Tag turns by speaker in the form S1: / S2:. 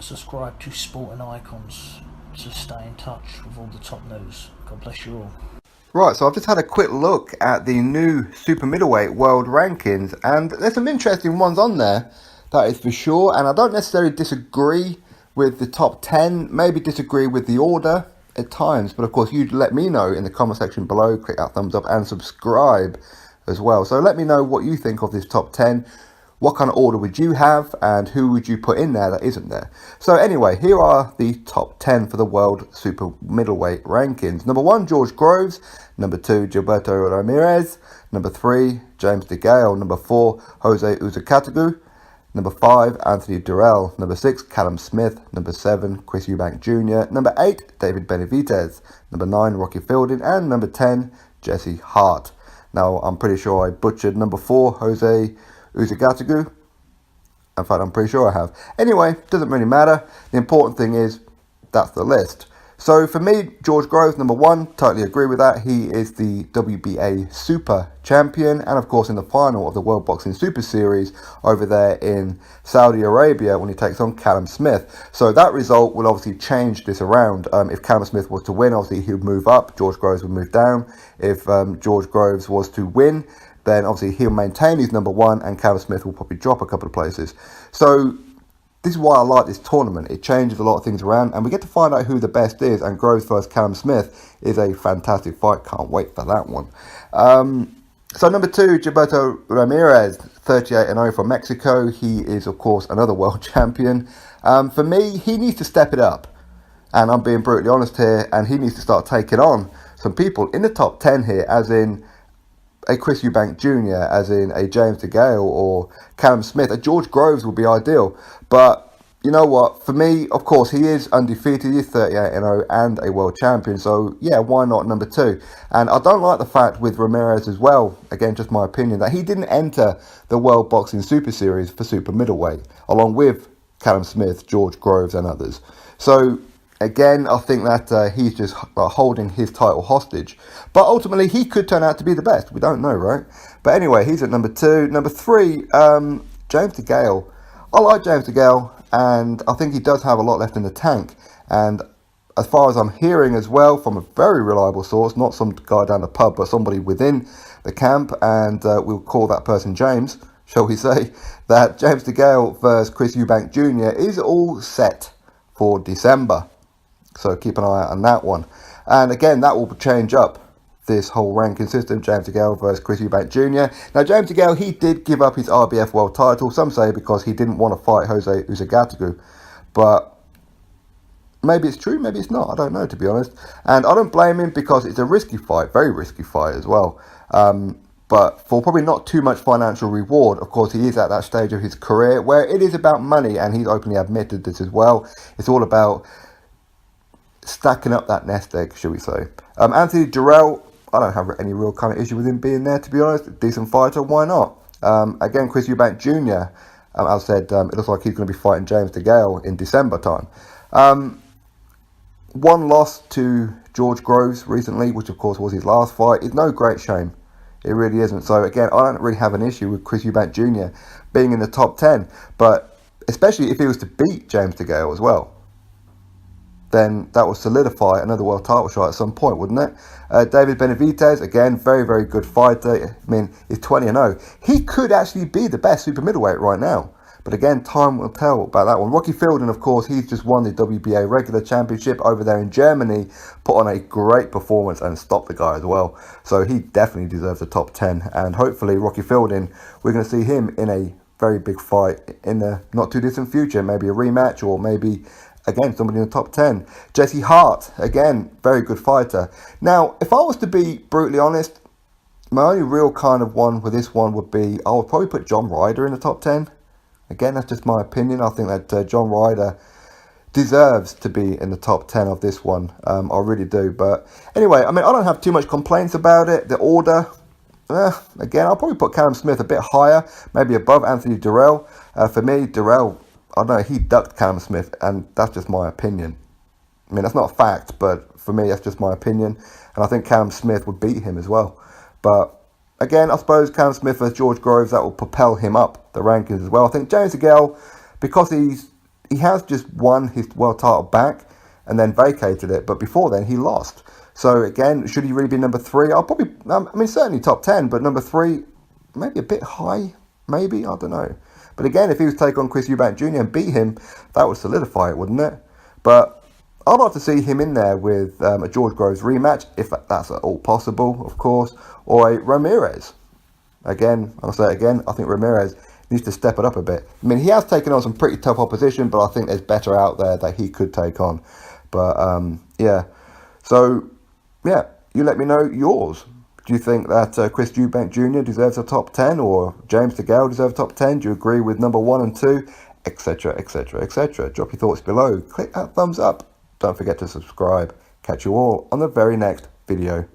S1: subscribe to Sporting Icons to stay in touch with all the top news. God bless you all.
S2: Right, so I've just had a quick look at the new super middleweight world rankings, and there's some interesting ones on there, that is for sure, and I don't necessarily disagree with the top 10, maybe disagree with the order at times, but of course you let me know in the comment section below, click that thumbs up and subscribe as well. So let me know what you think of this top 10. What kind of order would you have, and who would you put in there that isn't there? So anyway, here are the top 10 for the world super middleweight rankings. Number 1, George Groves. Number 2, Gilberto Ramirez. Number 3, James DeGale. Number 4, Jose Uzcategui. Number 5, Anthony Durrell. Number 6, Callum Smith. Number 7, Chris Eubank Jr. Number 8, David Benavidez. Number 9, Rocky Fielding. And number 10, Jesse Hart. Now, I'm pretty sure I butchered number 4, Jose Uzcategui. In fact, I'm pretty sure I have. Anyway, doesn't really matter. The important thing is that's the list. So for me, George Groves, number 1, totally agree with that. He is the WBA Super Champion, and of course in the final of the World Boxing Super Series over there in Saudi Arabia when he takes on Callum Smith. So that result will obviously change this around. If Callum Smith was to win, obviously he would move up, George Groves would move down. If George Groves was to win, then obviously he'll maintain his number 1 and Callum Smith will probably drop a couple of places. So this is why I like this tournament. It changes a lot of things around and we get to find out who the best is, and Groves versus Callum Smith is a fantastic fight. Can't wait for that one. So number 2, Gilberto Ramirez, 38-0 from Mexico. He is of course another world champion. For me, he needs to step it up, and I'm being brutally honest here, and he needs to start taking on some people in the top 10 here, as in a Chris Eubank Jr., as in a James DeGale or Callum Smith. A George Groves would be ideal. But you know what? For me, of course, he is undefeated. He is 38-0 and a world champion. So, yeah, why not number 2? And I don't like the fact with Ramirez as well, again, just my opinion, that he didn't enter the World Boxing Super Series for super middleweight, along with Callum Smith, George Groves and others. So again, I think that he's just holding his title hostage. But ultimately, he could turn out to be the best. We don't know, right? But anyway, he's at number 2. Number 3, James DeGale. I like James DeGale, and I think he does have a lot left in the tank. And as far as I'm hearing as well, from a very reliable source, not some guy down the pub, but somebody within the camp, and we'll call that person James, shall we say, that James DeGale versus Chris Eubank Jr. is all set for December. So keep an eye out on that one. And again, that will change up this whole ranking system. James DeGale versus Chris Eubank Jr. Now, James DeGale, he did give up his RBF world title. Some say because he didn't want to fight Jose Uzcategui. But maybe it's true, maybe it's not. I don't know, to be honest. And I don't blame him because it's a risky fight, very risky fight as well. But for probably not too much financial reward. Of course, he is at that stage of his career where it is about money, and he's openly admitted this as well. It's all about stacking up that nest egg, shall we say. Anthony Durrell, I don't have any real kind of issue with him being there, to be honest. Decent fighter, why not? Again, Chris Eubank Jr., as I said, it looks like he's going to be fighting James DeGale in December time. One loss to George Groves recently, which of course was his last fight, is no great shame. It really isn't. So again, I don't really have an issue with Chris Eubank Jr. being in the top 10, but especially if he was to beat James DeGale as well, then that will solidify another world title shot at some point, wouldn't it? David Benavidez, again, very, very good fighter. I mean, he's 20-0. He could actually be the best super middleweight right now. But again, time will tell about that one. Rocky Fielding, of course, he's just won the WBA regular championship over there in Germany, put on a great performance and stopped the guy as well. So he definitely deserves the top 10. And hopefully, Rocky Fielding, we're going to see him in a very big fight in the not too distant future. Maybe a rematch, or maybe again, somebody in the top 10. Jesse Hart, again, very good fighter. Now, if I was to be brutally honest, my only real kind of one with this one would be, I would probably put John Ryder in the top 10. Again, that's just my opinion. I think that John Ryder deserves to be in the top 10 of this one. I really do. But anyway, I mean, I don't have too much complaints about it. The order, again, I'll probably put Callum Smith a bit higher, maybe above Anthony Durrell. For me, Durrell, I don't know, he ducked Callum Smith, and that's just my opinion. I mean, that's not a fact, but for me, that's just my opinion. And I think Callum Smith would beat him as well. But again, I suppose Callum Smith versus George Groves, that will propel him up the rankings as well. I think James DeGale, because he's he has just won his world title back and then vacated it, but before then he lost. So again, should he really be number 3? I'll probably, certainly top 10, but number 3, maybe a bit high, maybe, I don't know. But again, if he was to take on Chris Eubank Jr. and beat him, that would solidify it, wouldn't it? But I'd like to see him in there with a George Groves rematch, if that's at all possible, of course, or a Ramirez. Again, I'll say it again, I think Ramirez needs to step it up a bit. I mean, he has taken on some pretty tough opposition, but I think there's better out there that he could take on. But, yeah. So, yeah, you let me know yours. Do you think that Chris Eubank Jr. deserves a top 10, or James DeGale deserves a top 10? Do you agree with number 1 and 2? Etc, etc, etc. Drop your thoughts below. Click that thumbs up. Don't forget to subscribe. Catch you all on the very next video.